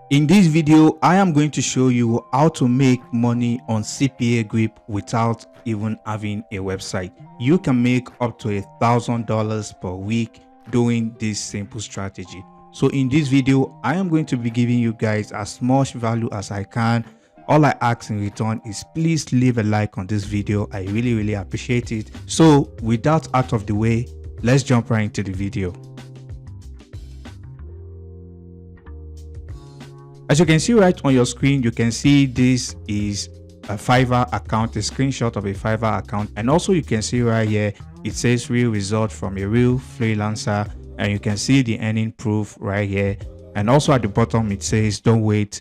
In this video, I am going to show you how to make money on Cpagrip without even having a website. You can make up to $1,000 per week doing this simple strategy. So in this video, I am going to be giving you guys as much value as I can. All I ask in return is please leave a like on this video. I really appreciate it. So with that out of the way, let's jump right into the video. As you can see right on your screen, you can see this is a Fiverr account, a screenshot of a Fiverr account. And also you can see right here, it says real result from a real freelancer. And you can see the earning proof right here. And also at the bottom, it says don't wait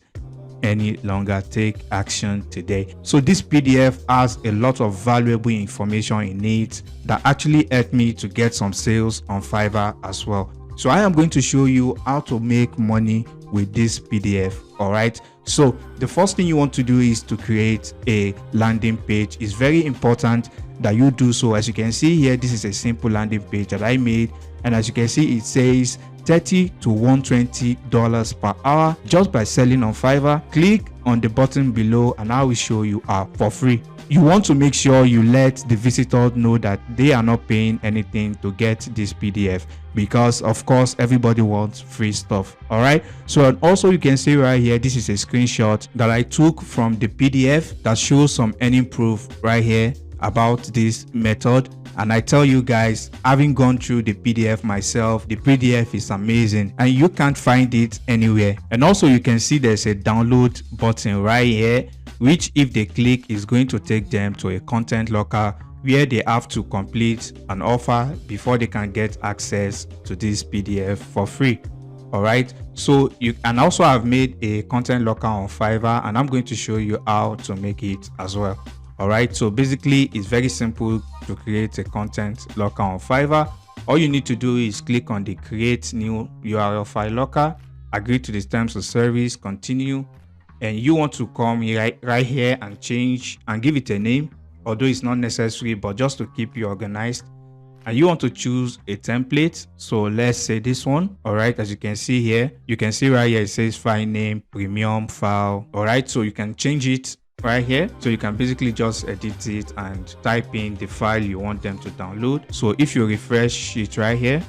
any longer, take action today. So this PDF has a lot of valuable information in it that actually helped me to get some sales on Fiverr as well. So I am going to show you how to make money with this PDF. All right, so the first thing you want to do is to create a landing page. It's very important that you do so. As you can see here, this is a simple landing page that I made, and as you can see, it says $30 to $120 per hour just by selling on Fiverr. Click on the button below and I will show you how for free. You want to make sure you let the visitor know that they are not paying anything to get this PDF, because of course everybody wants free stuff. All right, so and also you can see right here, this is a screenshot that I took from the PDF that shows some earning proof right here about this method. And I tell you guys, having gone through the PDF myself, the PDF is amazing and you can't find it anywhere. And also you can see there's a download button right here, which if they click is going to take them to a content locker where they have to complete an offer before they can get access to this PDF for free. All right, so you can also have made a content locker on Fiverr, and I'm going to show you how to make it as well. All right, so basically it's very simple to create a content locker on Fiverr. All you need to do is click on the create new URL file locker, agree to the terms of service, continue, and you want to come right here and change and give it a name, although it's not necessary, but just to keep you organized. And you want to choose a template, so let's say this one. All right, as you can see here, you can see right here it says file name premium file. All right, so you can change it right here, so you can basically just edit it and type in the file you want them to download. So if you refresh it right here,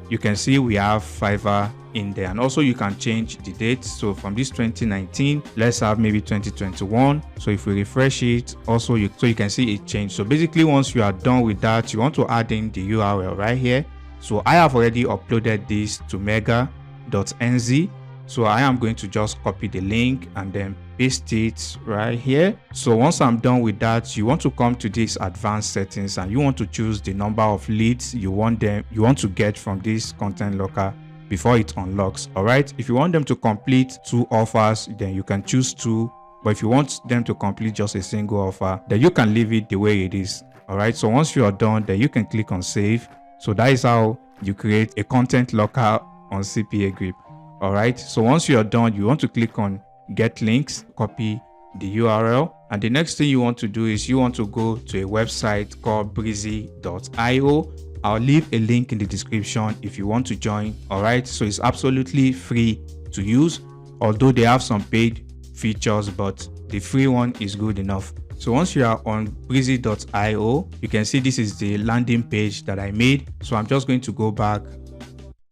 you can see we have Fiverr in there, and also you can change the date. So from this 2019, let's have maybe 2021. So if we refresh it, also you can see it changed. So basically once you are done with that, you want to add in the URL right here. So I have already uploaded this to mega.nz. So I am going to just copy the link and then paste it right here. So once I'm done with that, you want to come to this advanced settings and you want to choose the number of leads you want to get from this content locker before it unlocks. All right, if you want them to complete 2 offers, then you can choose 2, but if you want them to complete just a single offer, then you can leave it the way it is. All right, so once you are done, then you can click on save. So that is how you create a content locker on Cpagrip. All right, so once you are done, you want to click on get links, copy the URL, and the next thing you want to do is you want to go to a website called breezy.io. I'll leave a link in the description if you want to join. All right, so it's absolutely free to use, although they have some paid features, but the free one is good enough. So once you are on breezy.io, you can see this is the landing page that I made. So I'm just going to go back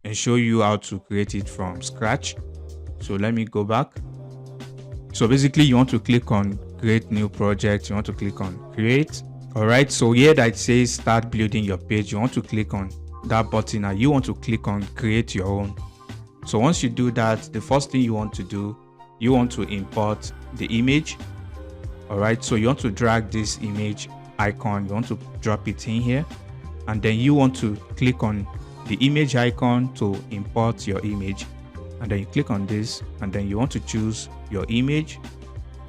and show you how to create it from scratch. So let me go back. So basically you want to click on create new project, you want to click on create. All right, so here that it says start building your page, you want to click on that button and you want to click on create your own. So once you do that, the first thing you want to do, you want to import the image. All right, so you want to drag this image icon, you want to drop it in here, and then you want to click on the image icon to import your image, and then you click on this and then you want to choose your image,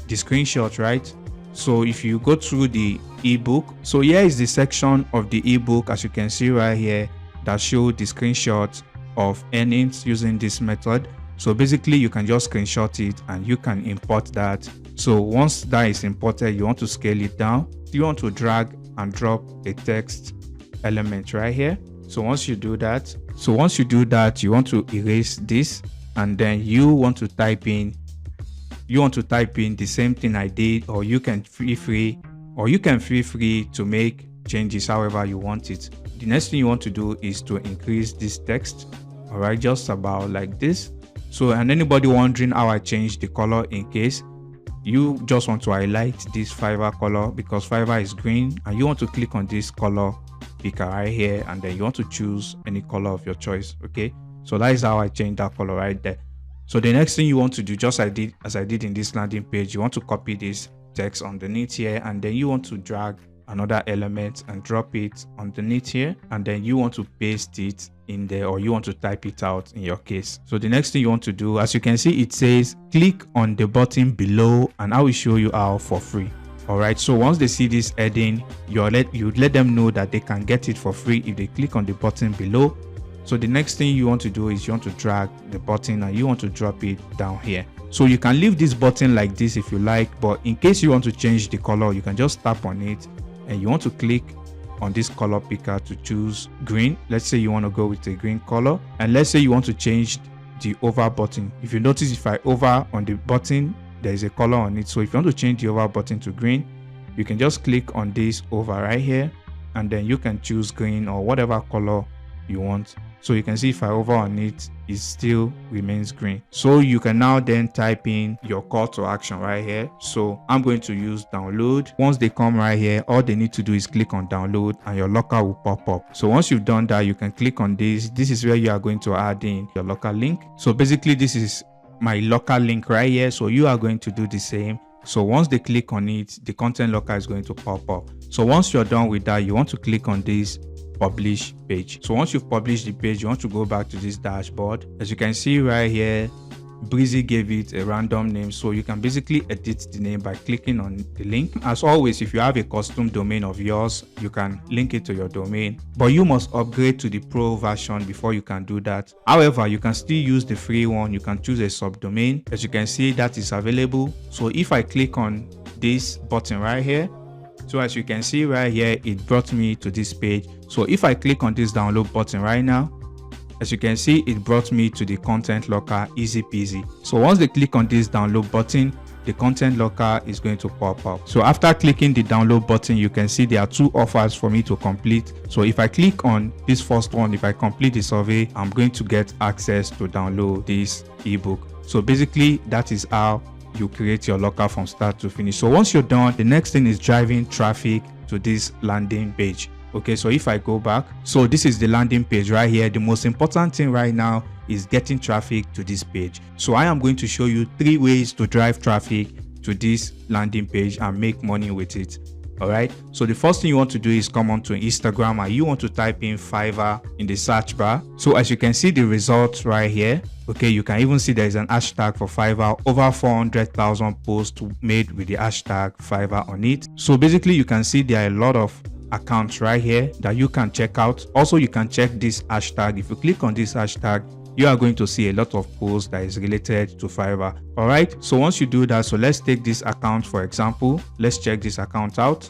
the screenshot, right? So if you go through the ebook, so here is the section of the ebook, as you can see right here, that show the screenshot of earnings using this method. So basically you can just screenshot it and you can import that. So once that is imported, you want to scale it down, you want to drag and drop a text element right here. So once you do that, you want to erase this and then you want to type in the same thing I did, or you can feel free to make changes however you want it. The next thing you want to do is to increase this text, all right, just about like this. So, and anybody wondering how I changed the color, in case you just want to highlight this Fiverr color because Fiverr is green, and you want to click on this color picker right here, and then you want to choose any color of your choice. Okay, so that is how I changed that color right there. So the next thing you want to do, just as I did in this landing page, you want to copy this text underneath here, and then you want to drag another element and drop it underneath here, and then you want to paste it in there, or you want to type it out in your case. So the next thing you want to do, as you can see, it says click on the button below and I will show you how for free. All right, so once they see this heading, you let them know that they can get it for free if they click on the button below. So the next thing you want to do is you want to drag the button and you want to drop it down here. So you can leave this button like this if you like, but in case you want to change the color, you can just tap on it and you want to click on this color picker to choose green. Let's say you want to go with a green color, and let's say you want to change the over button. If you notice, if I over on the button, there is a color on it. So if you want to change the over button to green, you can just click on this over right here, and then you can choose green or whatever color you want. So you can see if I over on it, it still remains green. So you can now then type in your call to action right here. So I'm going to use download. Once they come right here, all they need to do is click on download and your locker will pop up. So once you've done that, you can click on this. This is where you are going to add in your locker link. So basically this is my locker link right here. So you are going to do the same. So once they click on it, the content locker is going to pop up. So once you're done with that, you want to click on this publish page. So once you've published the page, you want to go back to this dashboard. As you can see right here, Breezy gave it a random name, so you can basically edit the name by clicking on the link. As always, if you have a custom domain of yours, you can link it to your domain, but you must upgrade to the pro version before you can do that. However, you can still use the free one. You can choose a subdomain. As you can see, that is available. So if I click on this button right here, so as you can see right here, it brought me to this page. So if I click on this download button right now, as you can see, it brought me to the content locker, easy peasy. So once they click on this download button, the content locker is going to pop up. So after clicking the download button, you can see there are two offers for me to complete. So if I click on this first one, if I complete the survey, I'm going to get access to download this ebook. So basically that is how you create your locker from start to finish. So once you're done, the next thing is driving traffic to this landing page. Okay, so if I go back, so this is the landing page right here. The most important thing right now is getting traffic to this page. So I am going to show you 3 ways to drive traffic to this landing page and make money with it. All right, so the first thing you want to do is come onto Instagram and you want to type in Fiverr in the search bar. So as you can see the results right here, okay, you can even see there is an hashtag for Fiverr, over 400,000 posts made with the hashtag Fiverr on it. So basically you can see there are a lot of accounts right here that you can check out. Also, you can check this hashtag. If you click on this hashtag, you are going to see a lot of posts that is related to Fiverr. All right, so once you do that, so let's take this account for example. Let's check this account out.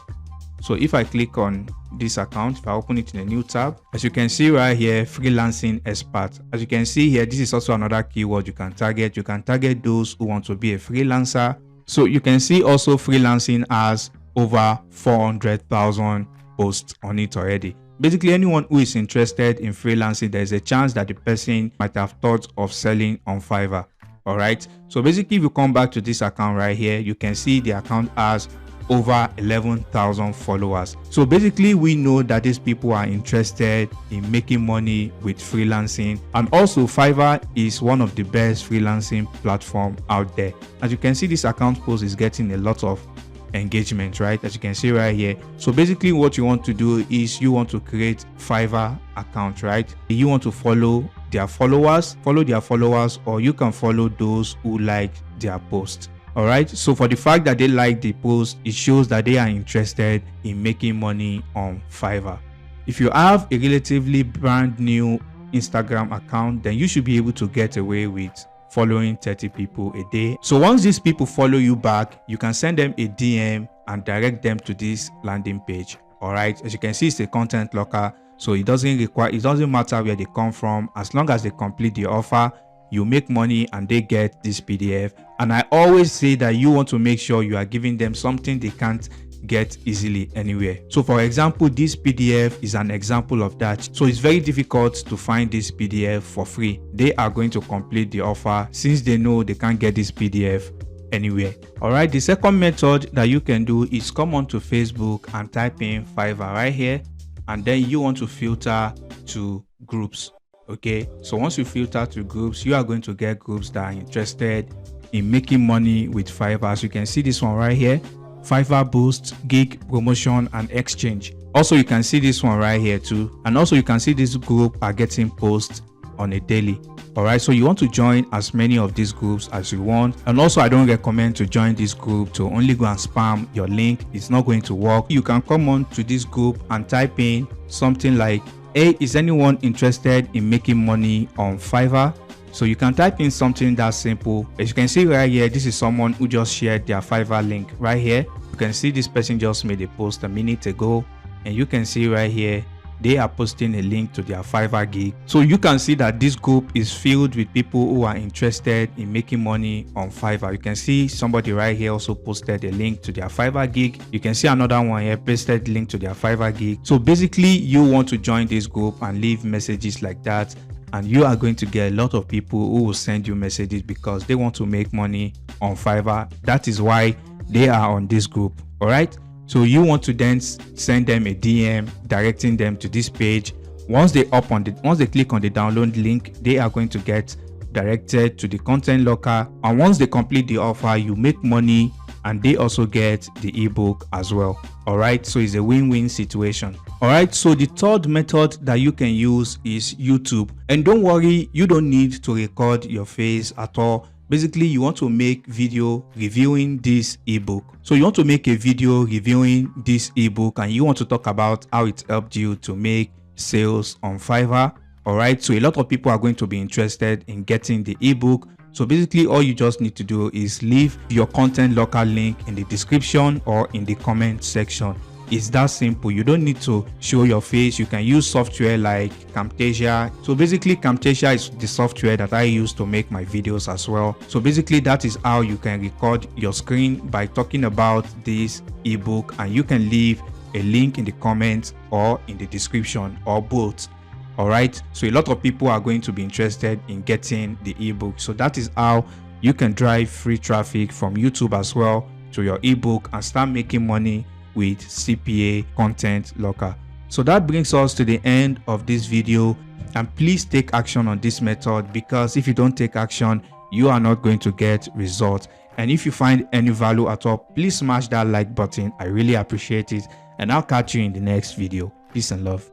So if I click on this account, if I open it in a new tab, as you can see right here, freelancing expert. As you can see here, this is also another keyword you can target. You can target those who want to be a freelancer. So you can see also freelancing has over 400,000 posts on it already. Basically, anyone who is interested in freelancing, there's a chance that the person might have thought of selling on Fiverr. All right, so basically if you come back to this account right here, you can see the account has over 11,000 followers. So basically we know that these people are interested in making money with freelancing, and also Fiverr is one of the best freelancing platform out there. As you can see, this account post is getting a lot of engagement, right? As you can see right here. So basically what you want to do is you want to create Fiverr account, right? You want to follow their followers, or you can follow those who like their post. All right, so for the fact that they like the post, it shows that they are interested in making money on Fiverr. If you have a relatively brand new Instagram account, then you should be able to get away with following 30 people a day. So once these people follow you back, you can send them a DM and direct them to this landing page. All right, as you can see, it's a content locker, so it doesn't matter where they come from. As long as they complete the offer, you make money and they get this PDF. And I always say that you want to make sure you are giving them something they can't get easily anywhere. So for example, this PDF is an example of that. So it's very difficult to find this PDF for free. They are going to complete the offer since they know they can't get this PDF anywhere. All right, the second method that you can do is come onto Facebook and type in Fiverr right here, and then you want to filter to groups. Okay, so once you filter to groups, you are going to get groups that are interested in making money with Fiverr. As you can see this one right here, Fiverr boost, gig, promotion and exchange. Also you can see this one right here too, and also you can see this group are getting posts on a daily. All right, so you want to join as many of these groups as you want. And also I don't recommend to join this group to only go and spam your link. It's not going to work. You can come on to this group and type in something like, hey, is anyone interested in making money on Fiverr? So you can type in something that simple. As you can see right here, this is someone who just shared their Fiverr link right here. You can see this person just made a post a minute ago, and you can see right here they are posting a link to their Fiverr gig. So you can see that this group is filled with people who are interested in making money on Fiverr. You can see somebody right here also posted a link to their Fiverr gig. You can see another one here pasted link to their Fiverr gig. So basically you want to join this group and leave messages like that, and you are going to get a lot of people who will send you messages because they want to make money on Fiverr. That is why they are on this group. All right, so you want to then send them a DM directing them to this page. Once they click on the download link, they are going to get directed to the content locker, and once they complete the offer, you make money and they also get the ebook as well. All right, so it's a win-win situation. All right, so the third method that you can use is YouTube. And don't worry, you don't need to record your face at all. Basically, you want to make video reviewing this ebook. So you want to make a video reviewing this ebook and you want to talk about how it helped you to make sales on Fiverr. All right, so a lot of people are going to be interested in getting the ebook. So basically all you just need to do is leave your content locker link in the description or in the comment section. It's that simple. You don't need to show your face. You can use software like Camtasia. So basically Camtasia is the software that I use to make my videos as well. So basically that is how you can record your screen by talking about this ebook, and you can leave a link in the comments or in the description or both. All right, so a lot of people are going to be interested in getting the ebook. So that is how you can drive free traffic from YouTube as well to your ebook and start making money with CPA Content Locker. So that brings us to the end of this video, and please take action on this method, because if you don't take action, you are not going to get results. And if you find any value at all, please smash that like button. I really appreciate it, and I'll catch you in the next video. Peace and love.